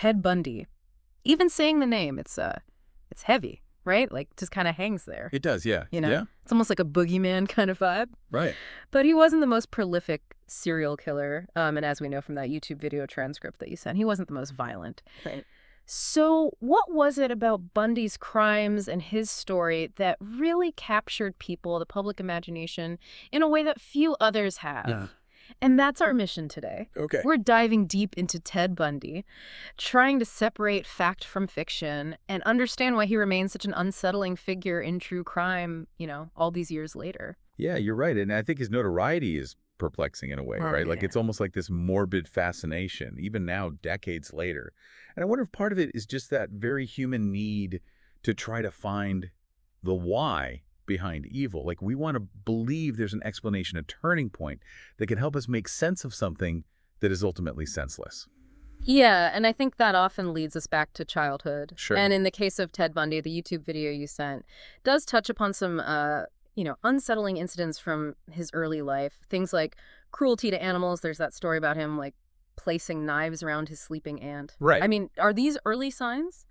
Ted Bundy. Even saying the name, it's heavy, right? Like, just kind of hangs there. It does, yeah. You know? Yeah. It's almost like a boogeyman kind of vibe. Right. But he wasn't the most prolific serial killer. And as we know from that YouTube video transcript that you sent, he wasn't the most violent. Right. So what was it about Bundy's crimes and his story that really captured people, the public imagination, in a way that few others have? Yeah. And that's our mission today. Okay. We're diving deep into Ted Bundy, trying to separate fact from fiction and understand why he remains such an unsettling figure in true crime, all these years later. Yeah, you're right. And I think his notoriety is perplexing in a way, right? Like, it's almost like this morbid fascination, even now, decades later. And I wonder if part of it is just that very human need to try to find the why behind evil. Like, we want to believe there's an explanation, a turning point that can help us make sense of something that is ultimately senseless. Yeah, and I think that often leads us back to childhood. Sure. And in the case of Ted Bundy, the YouTube video you sent does touch upon some unsettling incidents from his early life. Things like cruelty to animals. There's that story about him, like, placing knives around his sleeping aunt. Right. I mean, are these early signs?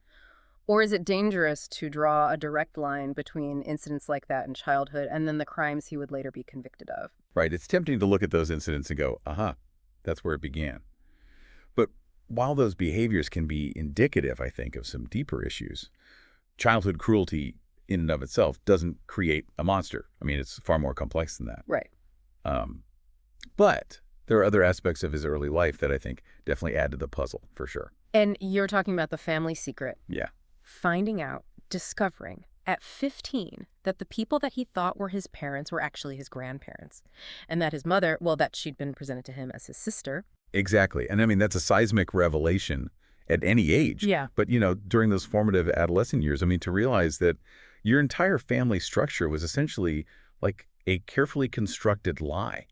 Or is it dangerous to draw a direct line between incidents like that in childhood and then the crimes he would later be convicted of? Right. It's tempting to look at those incidents and go, aha, that's where it began. But while those behaviors can be indicative, I think, of some deeper issues, childhood cruelty in and of itself doesn't create a monster. I mean, it's far more complex than that. Right. But there are other aspects of his early life that I think definitely add to the puzzle, for sure. And you're talking about the family secret. Yeah. Finding out, discovering at 15 that the people that he thought were his parents were actually his grandparents. And that his mother, that she'd been presented to him as his sister. Exactly. And I mean, that's a seismic revelation at any age. Yeah. But, during those formative adolescent years, I mean, to realize that your entire family structure was essentially like a carefully constructed lie.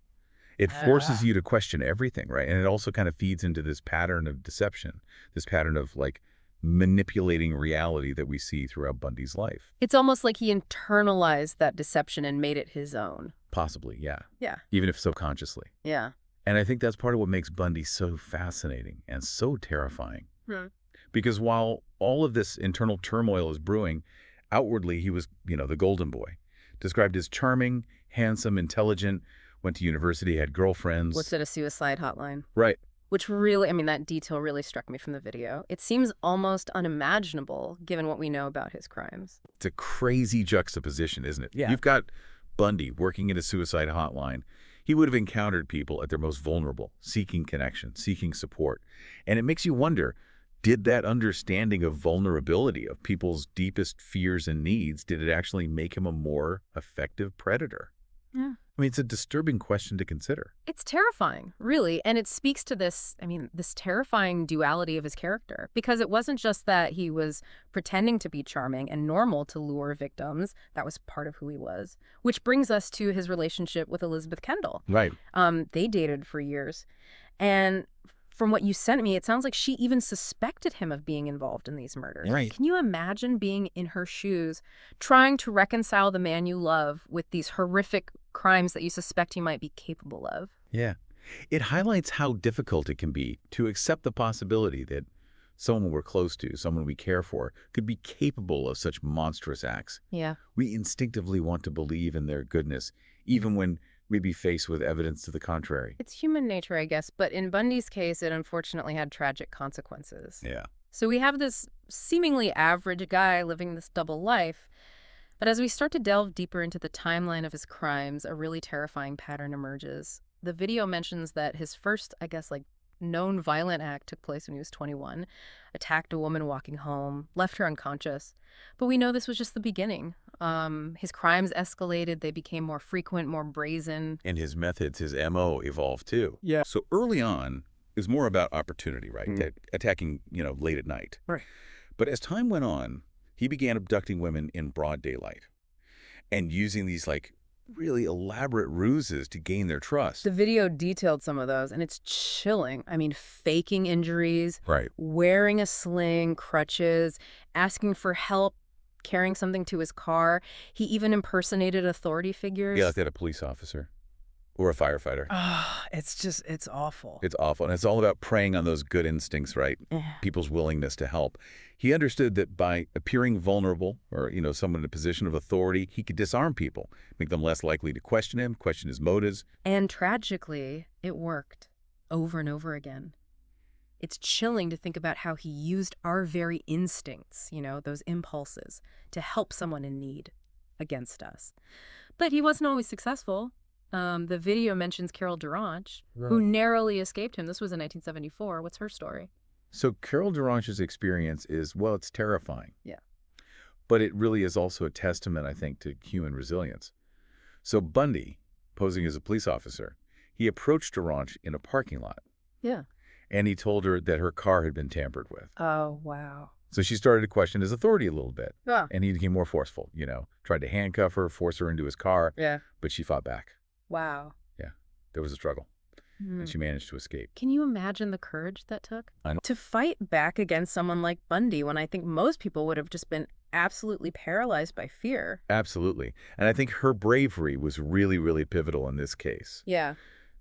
It forces you to question everything, right? And it also kind of feeds into this pattern of deception, this pattern of, like, manipulating reality that we see throughout Bundy's life. It's almost like he internalized that deception and made it his own. Possibly, yeah. Yeah. Even if subconsciously. Yeah. And I think that's part of what makes Bundy so fascinating and so terrifying. Because while all of this internal turmoil is brewing, outwardly he was, the golden boy. Described as charming, handsome, intelligent, went to university, had girlfriends. Worked at a suicide hotline. Right. Which really, that detail really struck me from the video. It seems almost unimaginable given what we know about his crimes. It's a crazy juxtaposition, isn't it? Yeah. You've got Bundy working in a suicide hotline. He would have encountered people at their most vulnerable, seeking connection, seeking support. And it makes you wonder, did that understanding of vulnerability, of people's deepest fears and needs, did it actually make him a more effective predator? Yeah. I mean, it's a disturbing question to consider. It's terrifying, really. And it speaks to this terrifying duality of his character. Because it wasn't just that he was pretending to be charming and normal to lure victims. That was part of who he was. Which brings us to his relationship with Elizabeth Kendall. Right. They dated for years. And from what you sent me, it sounds like she even suspected him of being involved in these murders. Right. Can you imagine being in her shoes, trying to reconcile the man you love with these horrific crimes that you suspect he might be capable of? Yeah. It highlights how difficult it can be to accept the possibility that someone we're close to, someone we care for, could be capable of such monstrous acts. Yeah. We instinctively want to believe in their goodness, even when we'd be faced with evidence to the contrary. It's human nature, I guess, but in Bundy's case, it unfortunately had tragic consequences. Yeah. So we have this seemingly average guy living this double life, but as we start to delve deeper into the timeline of his crimes, a really terrifying pattern emerges. The video mentions that his first, known violent act took place when he was 21, attacked a woman walking home, left her unconscious. But we know this was just the beginning. His crimes escalated. They became more frequent, more brazen. And his methods, his MO evolved too. Yeah. So early on, it was more about opportunity, right? Attacking, late at night. Right. But as time went on, he began abducting women in broad daylight and using these, really elaborate ruses to gain their trust. The video detailed some of those, and it's chilling. Faking injuries, Right. wearing a sling, crutches, asking for help, carrying something to his car. He even impersonated authority figures. Yeah, like that a police officer. Or a firefighter. Oh, it's awful. It's awful. And it's all about preying on those good instincts, right? People's willingness to help. He understood that by appearing vulnerable or, someone in a position of authority, he could disarm people, make them less likely to question him, question his motives. And tragically, it worked over and over again. It's chilling to think about how he used our very instincts, those impulses, to help someone in need against us. But he wasn't always successful. The video mentions Carol Duranch, who narrowly escaped him. This was in 1974. What's her story? So Carol Duranch's experience is, well, it's terrifying. Yeah. But it really is also a testament, I think, to human resilience. So Bundy, posing as a police officer, he approached Duranch in a parking lot. Yeah. And he told her that her car had been tampered with. Oh, wow. So she started to question his authority a little bit. Yeah. And he became more forceful, tried to handcuff her, force her into his car. Yeah. But she fought back. Wow. Yeah. There was a struggle. And she managed to escape. Can you imagine the courage that took? I know. To fight back against someone like Bundy when I think most people would have just been absolutely paralyzed by fear. Absolutely. And I think her bravery was really, really pivotal in this case. Yeah.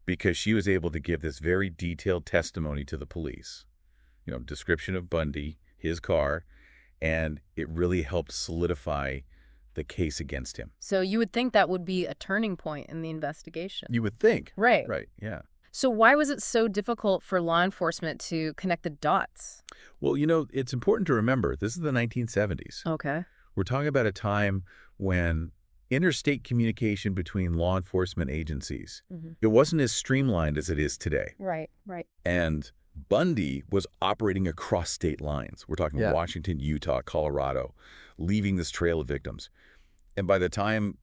Because she was able to give this very detailed testimony to the police. Description of Bundy, his car, and it really helped solidify the case against him. So you would think that would be a turning point in the investigation. You would think. Right. Right, yeah. So why was it so difficult for law enforcement to connect the dots? Well, it's important to remember, this is the 1970s. Okay. We're talking about a time when interstate communication between law enforcement agencies, it wasn't as streamlined as it is today. Right, right. And Bundy was operating across state lines. We're talking Washington, Utah, Colorado, leaving this trail of victims. And by the time,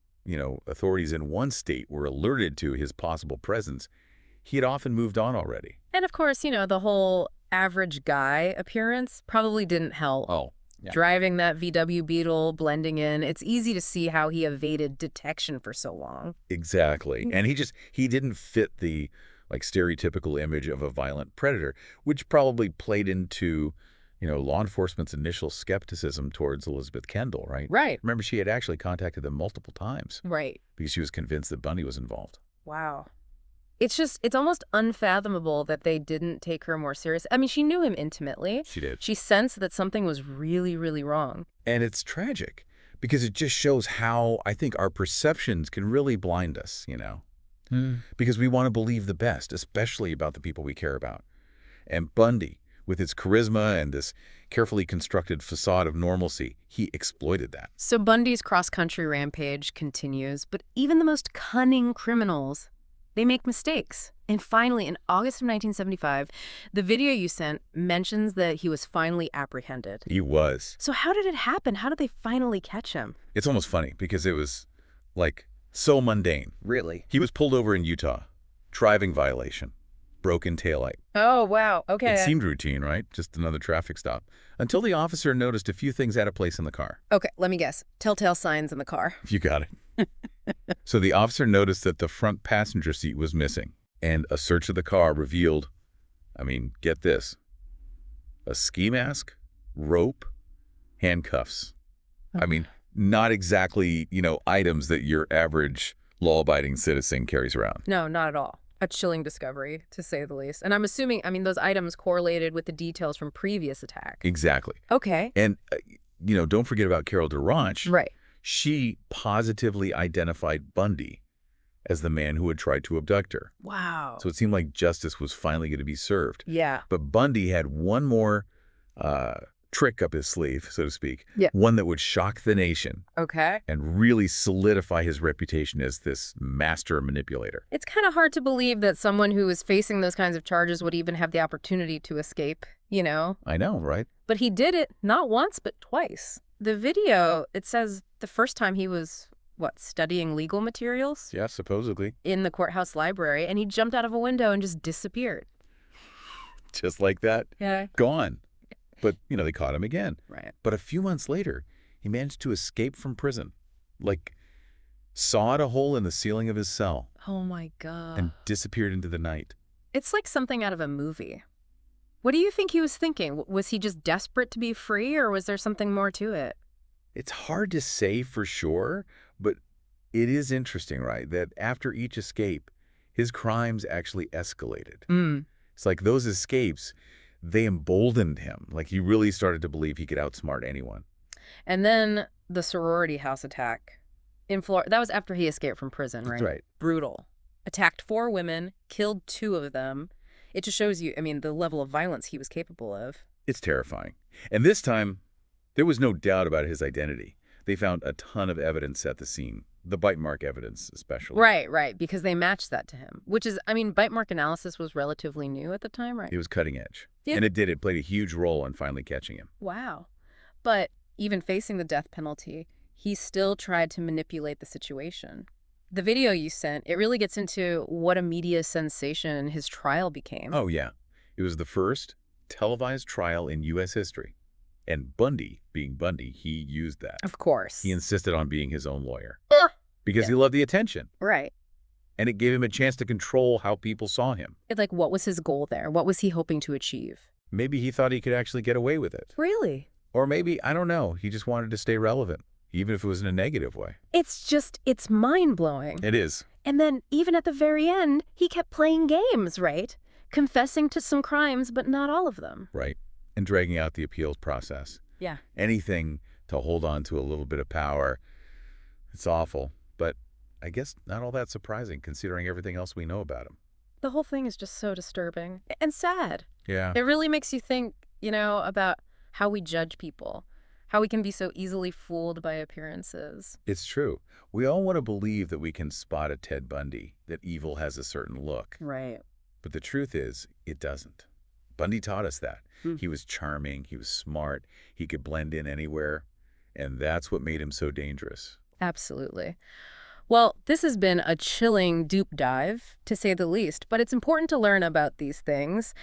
authorities in one state were alerted to his possible presence, he had often moved on already. And of course, the whole average guy appearance probably didn't help. Oh, yeah. Driving that VW Beetle, blending in, it's easy to see how he evaded detection for so long. Exactly. And he didn't fit the stereotypical image of a violent predator, which probably played into, law enforcement's initial skepticism towards Elizabeth Kendall, right? Right. Remember, she had actually contacted them multiple times. Right. Because she was convinced that Bundy was involved. Wow. It's almost unfathomable that they didn't take her more serious. I mean, she knew him intimately. She did. She sensed that something was really, really wrong. And it's tragic because it just shows how I think our perceptions can really blind us, Because we want to believe the best, especially about the people we care about. And Bundy, with his charisma and this carefully constructed facade of normalcy, he exploited that. So Bundy's cross-country rampage continues, but even the most cunning criminals, they make mistakes. And finally, in August of 1975, the video you sent mentions that he was finally apprehended. He was. So how did it happen? How did they finally catch him? It's almost funny because it was so mundane. Really? He was pulled over in Utah. Driving violation. Broken taillight. Oh, wow. Okay. It seemed routine, right? Just another traffic stop. Until the officer noticed a few things out of place in the car. Okay, let me guess. Telltale signs in the car. You got it. So the officer noticed that the front passenger seat was missing. And a search of the car revealed, get this, a ski mask, rope, handcuffs. Okay. Not exactly, items that your average law-abiding citizen carries around. No, not at all. A chilling discovery, to say the least. And I'm assuming, those items correlated with the details from previous attack. Exactly. Okay. And, don't forget about Carol Duranch. Right. She positively identified Bundy as the man who had tried to abduct her. Wow. So it seemed like justice was finally going to be served. Yeah. But Bundy had one more trick up his sleeve, so to speak. Yeah. One that would shock the nation. Okay. And really solidify his reputation as this master manipulator. It's kind of hard to believe that someone who was facing those kinds of charges would even have the opportunity to escape, I know, right? But he did it not once, but twice. The video, it says the first time he was, studying legal materials? Yeah, supposedly. In the courthouse library, and he jumped out of a window and just disappeared. Just like that? Yeah. Gone. But, they caught him again. Right. But a few months later, he managed to escape from prison. Sawed a hole in the ceiling of his cell. Oh, my God. And disappeared into the night. It's like something out of a movie. What do you think he was thinking? Was he just desperate to be free, or was there something more to it? It's hard to say for sure, but it is interesting, right, that after each escape, his crimes actually escalated. Mm. It's like those escapes, they emboldened him. Like he really started to believe he could outsmart anyone. And then the sorority house attack in Florida. That was after he escaped from prison, right? That's right. Brutal. Attacked 4 women, killed 2 of them. It just shows you, I mean, the level of violence he was capable of. It's terrifying. And this time, there was no doubt about his identity. They found a ton of evidence at the scene. The bite mark evidence, especially. Right, because they matched that to him. Which is, I mean, bite mark analysis was relatively new at the time, right? It was cutting edge. Yeah. And it played a huge role in finally catching him. Wow. But even facing the death penalty, he still tried to manipulate the situation. The video you sent, it really gets into what a media sensation his trial became. Oh, yeah. It was the first televised trial in U.S. history. And Bundy, being Bundy, he used that. Of course. He insisted on being his own lawyer. Because Yeah. he loved the attention. Right. And it gave him a chance to control how people saw him. It's like, what was his goal there? What was he hoping to achieve? Maybe he thought he could actually get away with it. Really? Or maybe, I don't know, he just wanted to stay relevant, even if it was in a negative way. It's mind-blowing. It is. And then, even at the very end, he kept playing games, right? Confessing to some crimes, but not all of them. Right. And dragging out the appeals process. Yeah. Anything to hold on to a little bit of power. It's awful, but I guess not all that surprising considering everything else we know about him. The whole thing is just so disturbing and sad. Yeah. It really makes you think, about how we judge people, how we can be so easily fooled by appearances. It's true. We all want to believe that we can spot a Ted Bundy, that evil has a certain look. Right. But the truth is, it doesn't. Bundy taught us that. Hmm. He was charming, he was smart, he could blend in anywhere, and that's what made him so dangerous. Absolutely. Well, this has been a chilling deep dive, to say the least, but it's important to learn about these things,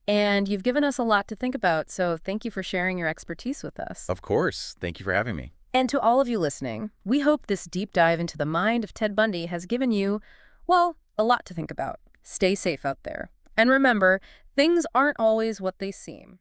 and you've given us a lot to think about, so thank you for sharing your expertise with us. Of course. Thank you for having me. And to all of you listening, we hope this deep dive into the mind of Ted Bundy has given you, well, a lot to think about. Stay safe out there. And remember, things aren't always what they seem.